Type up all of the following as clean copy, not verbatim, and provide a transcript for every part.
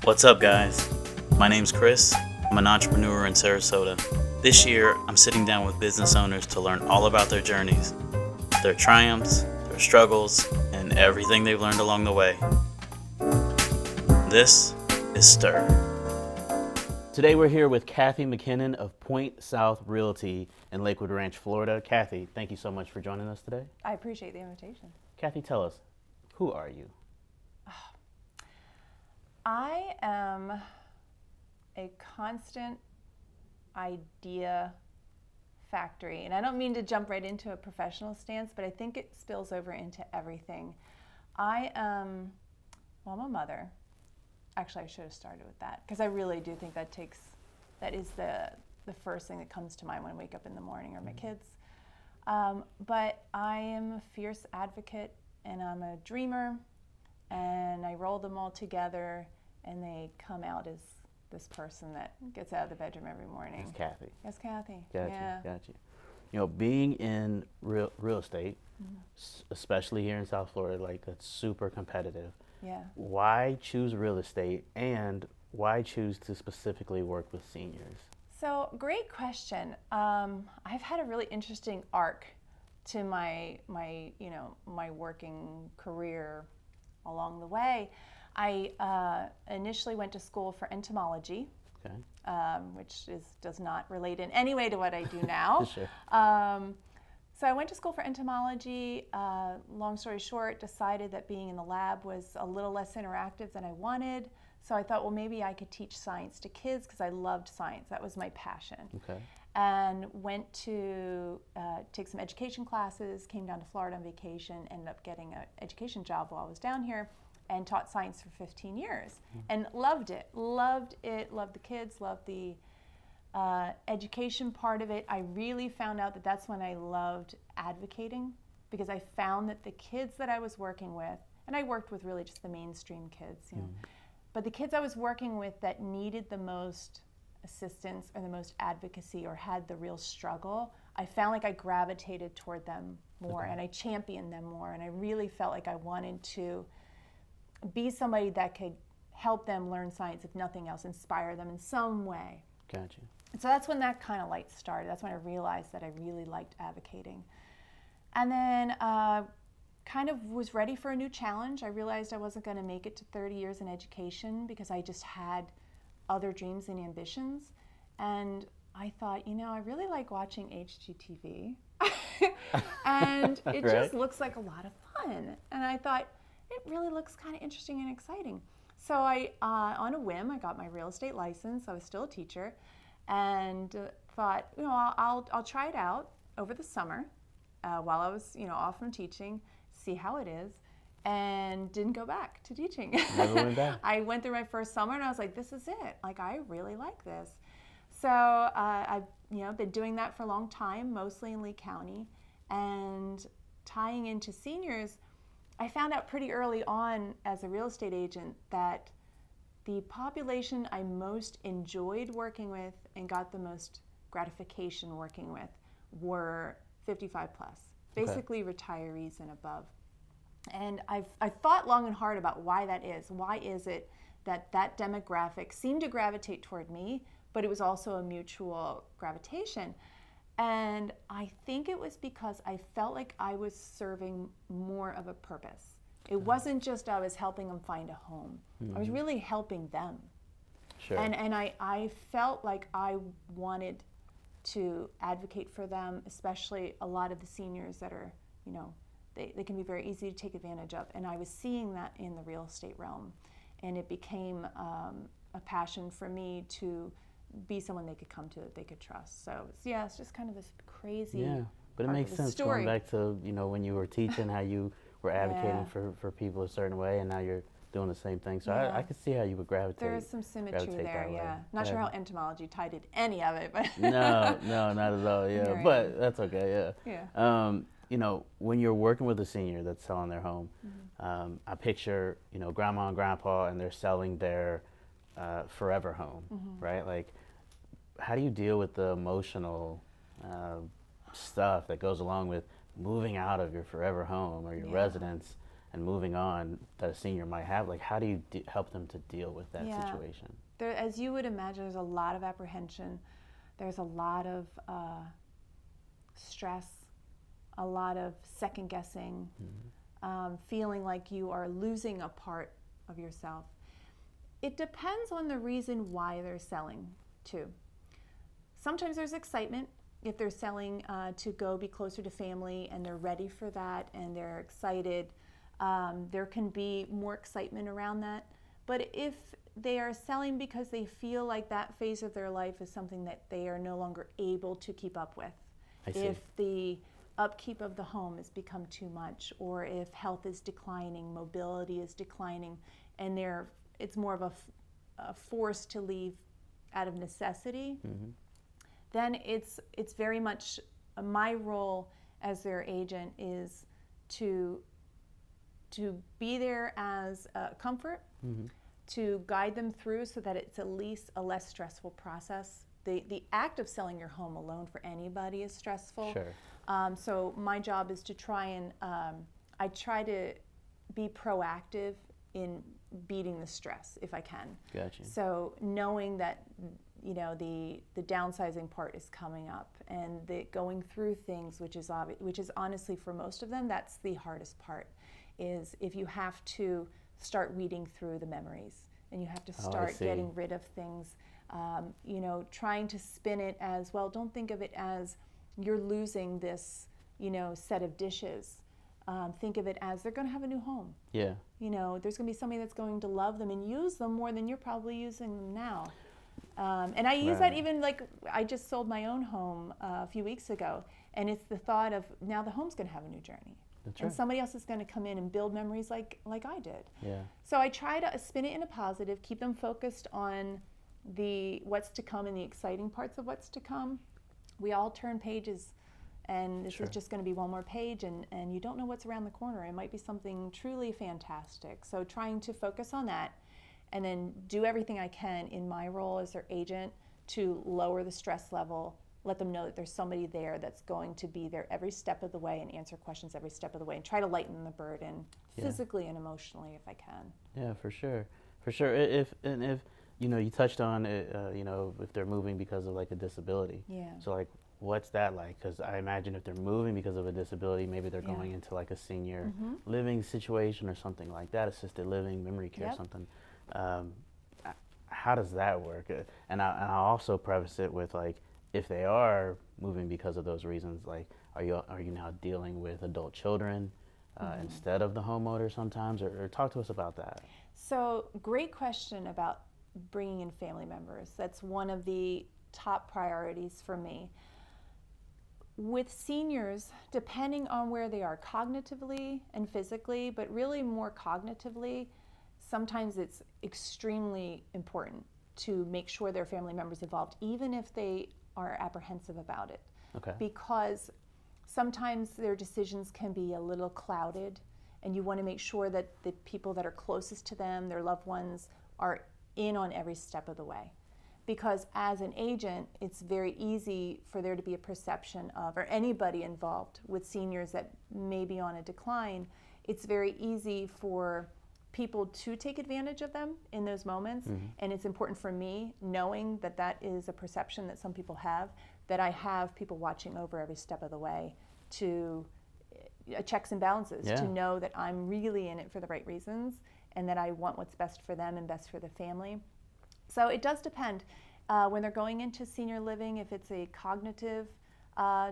What's up, guys? My name's Chris. I'm an entrepreneur in Sarasota. This year, I'm sitting down with business owners to learn all about their journeys, their triumphs, their struggles, and everything they've learned along the way. This is Stir. Today we're here with Kathy McKinnon of Point South Realty in Lakewood Ranch, Florida. Kathy, thank you so much for joining us today. I appreciate the invitation. Kathy, tell us, who are you? I am a constant idea factory, and I don't mean to jump right into a professional stance, but I think it spills over into everything. I'm a mother. Actually, I should have started with that, because I really do think that is the first thing that comes to mind when I wake up in the morning, or my kids. But I am a fierce advocate, and I'm a dreamer, and I roll them all together, and they come out as this person that gets out of the bedroom every morning. That's Kathy. That's Kathy. Got you. You know, being in real estate, especially here in South Florida, like, that's super competitive. Yeah. Why choose real estate, and why choose to specifically work with seniors? So, great question. I've had a really interesting arc to my working career along the way. I initially went to school for entomology, Okay. Which does not relate in any way to what I do now. Sure. So I went to school for entomology. Long story short, decided that being in the lab was a little less interactive than I wanted. So I thought, well, maybe I could teach science to kids, because I loved science. That was my passion. Okay. And went to take some education classes, came down to Florida on vacation, ended up getting an education job while I was down here, and taught science for 15 years. And loved it, loved the kids, loved the education part of it. I really found out that that's when I loved advocating, because I found that the kids that I was working with, and I worked with really just the mainstream kids, but the kids I was working with that needed the most assistance or the most advocacy or had the real struggle, I found like I gravitated toward them more, and I championed them more, and I really felt like I wanted to be somebody that could help them learn science, if nothing else, inspire them in some way. Gotcha. And so that's when that kind of light started. That's when I realized that I really liked advocating. And then kind of was ready for a new challenge. I realized I wasn't going to make it to 30 years in education, because I just had other dreams and ambitions. And I thought, I really like watching HGTV. And it Right. just looks like a lot of fun. And I thought, it really looks kind of interesting and exciting. So I, on a whim, I got my real estate license. I was still a teacher, and thought, I'll try it out over the summer while I was, off from teaching, see how it is, and didn't go back to teaching. Never went back. I went through my first summer, and I was like, this is it. Like, I really like this. So I've, been doing that for a long time, mostly in Lee County, and tying into seniors. I found out pretty early on as a real estate agent that the population I most enjoyed working with and got the most gratification working with were 55 plus, basically retirees and above. And I've thought long and hard about why that is. Why is it that demographic seemed to gravitate toward me, but it was also a mutual gravitation? And I think it was because I felt like I was serving more of a purpose. It wasn't just I was helping them find a home. I was really helping them. Sure. And I felt like I wanted to advocate for them, especially a lot of the seniors that are, they can be very easy to take advantage of. And I was seeing that in the real estate realm. And it became a passion for me to be someone they could come to, that they could trust. So it's just kind of this crazy. Yeah, but it makes sense story. going back to when you were teaching, how you were advocating for people a certain way, and now you're doing the same thing. So I could see how you would gravitate. There is some symmetry there, yeah. Not sure how entomology tied in any of it, but no, not at all. Yeah, Right. But that's okay. Yeah. When you're working with a senior that's selling their home, I picture grandma and grandpa, and they're selling their forever home, right? Like, how do you deal with the emotional stuff that goes along with moving out of your forever home or your residence and moving on that a senior might have, like how do you help them to deal with that situation? There, as you would imagine, there's a lot of apprehension. There's a lot of stress, a lot of second guessing, feeling like you are losing a part of yourself. It depends on the reason why they're selling too. Sometimes there's excitement if they're selling to go be closer to family and they're ready for that and they're excited. There can be more excitement around that. But if they are selling because they feel like that phase of their life is something that they are no longer able to keep up with, if the upkeep of the home has become too much, or if health is declining, mobility is declining, and it's more of a force to leave out of necessity, then it's very much my role as their agent is to be there as comfort, to guide them through so that it's at least a less stressful process. The act of selling your home alone for anybody is stressful. Sure. So my job is to try and I try to be proactive in beating the stress if I can. Gotcha. So knowing that the downsizing part is coming up and the going through things, which is honestly for most of them that's the hardest part, is if you have to start weeding through the memories and you have to start getting rid of things. Trying to spin it as, well, don't think of it as you're losing this, set of dishes. Think of it as they're going to have a new home. Yeah. There's going to be somebody that's going to love them and use them more than you're probably using them now. And I use that even like I just sold my own home a few weeks ago, and it's the thought of now the home's going to have a new journey. That's and right. somebody else is going to come in and build memories like I did. Yeah. So I try to spin it in a positive, keep them focused on the what's to come and the exciting parts of what's to come. We all turn pages, and this is just going to be one more page, and you don't know what's around the corner. It might be something truly fantastic. So trying to focus on that and then do everything I can in my role as their agent to lower the stress level, let them know that there's somebody there that's going to be there every step of the way and answer questions every step of the way and try to lighten the burden physically and emotionally if I can. Yeah, for sure. For sure. If you touched on it, if they're moving because of like a disability. Yeah. So like, what's that like? Because I imagine if they're moving because of a disability, maybe they're going into like a senior living situation or something like that, assisted living, memory care, something. How does that work? And I'll also preface it with like, if they are moving because of those reasons, like, are you now dealing with adult children instead of the homeowner sometimes, or talk to us about that? So great question about bringing in family members. That's one of the top priorities for me. With seniors, depending on where they are cognitively and physically, but really more cognitively, sometimes it's extremely important to make sure their family members involved, even if they are apprehensive about it. Okay. Because sometimes their decisions can be a little clouded, and you want to make sure that the people that are closest to them, their loved ones, are in on every step of the way. Because as an agent, it's very easy for there to be a perception of, or anybody involved with seniors that may be on a decline, it's very easy for people to take advantage of them in those moments. And it's important for me, knowing that that is a perception that some people have, that I have people watching over every step of the way to checks and balances, to know that I'm really in it for the right reasons and that I want what's best for them and best for the family. So it does depend. When they're going into senior living, if it's a cognitive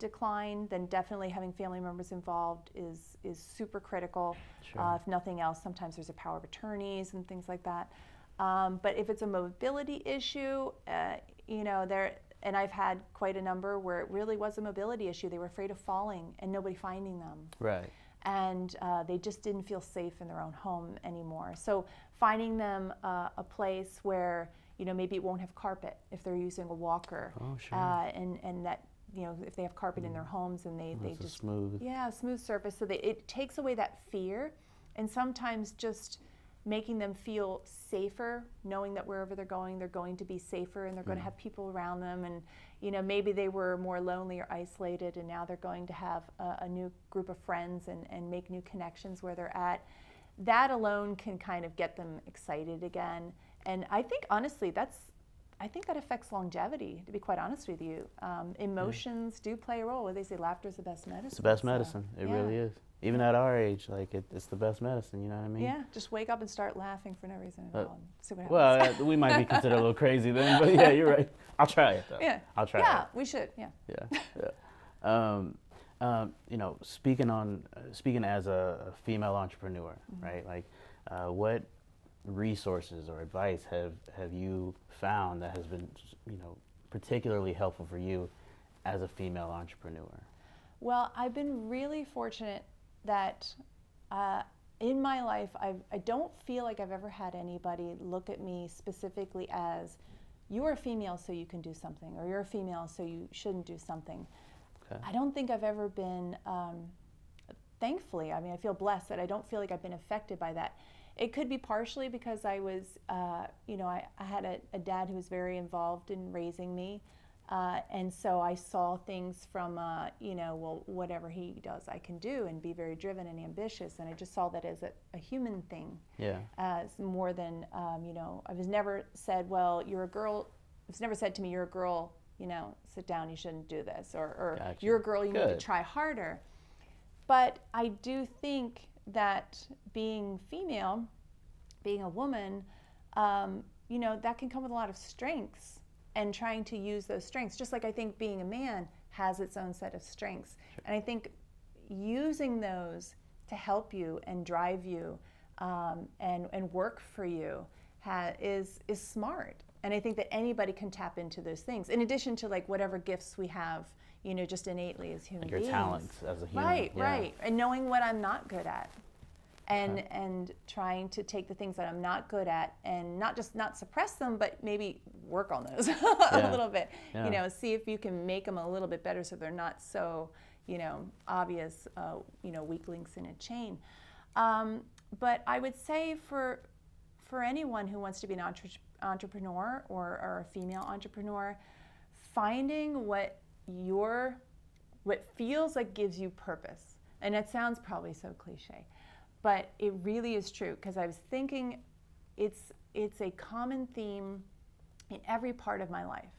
decline, then definitely having family members involved is super critical. Sure. If nothing else, sometimes there's a power of attorneys and things like that. But if it's a mobility issue, and I've had quite a number where it really was a mobility issue. They were afraid of falling and nobody finding them. Right. And they just didn't feel safe in their own home anymore. So finding them a place where, maybe it won't have carpet if they're using a walker. Oh, sure. And that, if they have carpet in their homes and they just smooth. Yeah, smooth surface. So it takes away that fear, and sometimes just making them feel safer, knowing that wherever they're going to be safer, and they're going to have people around them. And maybe they were more lonely or isolated, and now they're going to have a new group of friends and make new connections where they're at. That alone can kind of get them excited again. And I think, honestly, that affects longevity, to be quite honest with you. Emotions do play a role. They say laughter is the best medicine. It's the best medicine. It really is. Even at our age, like it's the best medicine, you know what I mean? Yeah, just wake up and start laughing for no reason at all. And see what happens. Well, we might be considered a little crazy then, but yeah, you're right. I'll try it though. Yeah. I'll try it. Yeah, we should. Yeah. Speaking as a female entrepreneur, right? Like, what resources or advice have you found that has been, particularly helpful for you as a female entrepreneur? Well, I've been really fortunate that in my life, I don't feel like I've ever had anybody look at me specifically as, you're a female so you can do something, or you're a female so you shouldn't do something. Okay. I don't think I've ever been, thankfully, I feel blessed that I don't feel like I've been affected by that. It could be partially because I was, I had a dad who was very involved in raising me. And so I saw things from, whatever he does, I can do, and be very driven and ambitious. And I just saw that as a human thing. Yeah. As more than, I was never said, well, you're a girl. It was never said to me, you're a girl, sit down, you shouldn't do this. Or gotcha. You're a girl, you need to try harder. But I do think that being female, being a woman, that can come with a lot of strengths. And trying to use those strengths, just like I think being a man has its own set of strengths. Sure. And I think using those to help you and drive you and work for you is smart. And I think that anybody can tap into those things, in addition to like whatever gifts we have, just innately as human beings. Your talents as a human. Right, right. And knowing what I'm not good at. And trying to take the things that I'm not good at and not suppress them, but maybe work on those a little bit. Yeah. See if you can make them a little bit better so they're not so, obvious, weak links in a chain. But I would say for anyone who wants to be an entrepreneur or a female entrepreneur, finding what feels like gives you purpose. And it sounds probably so cliche. But it really is true, because I was thinking it's a common theme in every part of my life,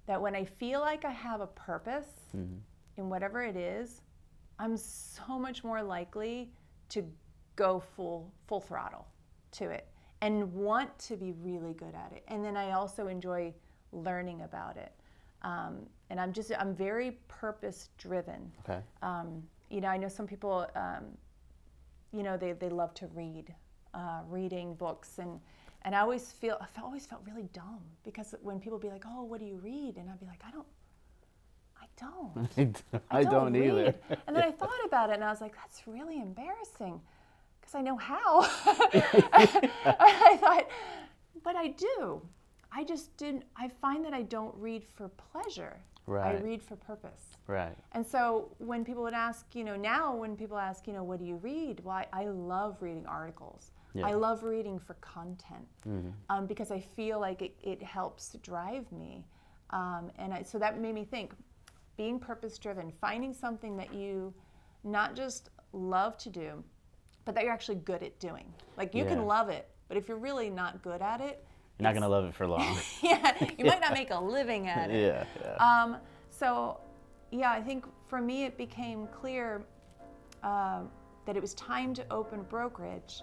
that when I feel like I have a purpose in whatever it is, I'm so much more likely to go full throttle to it and want to be really good at it. And then I also enjoy learning about it. And I'm very purpose driven. Okay. I know some people, they love to read, reading books, and I always felt really dumb, because when people be like, oh, what do you read? And I'd be like, I don't read. Either. And then I thought about it, and I was like, that's really embarrassing, because I know how. I thought, but I do. I just didn't. I find that I don't read for pleasure. Right. I read for purpose. Right. And so when people would ask, now when people ask, what do you read? Well, I love reading articles. Yeah. I love reading for content, because I feel like it helps drive me. So that made me think, being purpose-driven, finding something that you not just love to do, but that you're actually good at doing. Like, you can love it, but if you're really not good at it, you're not going to love it for long. You might not make a living at it. I think for me it became clear that it was time to open brokerage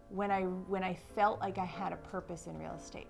when I felt like I had a purpose in real estate.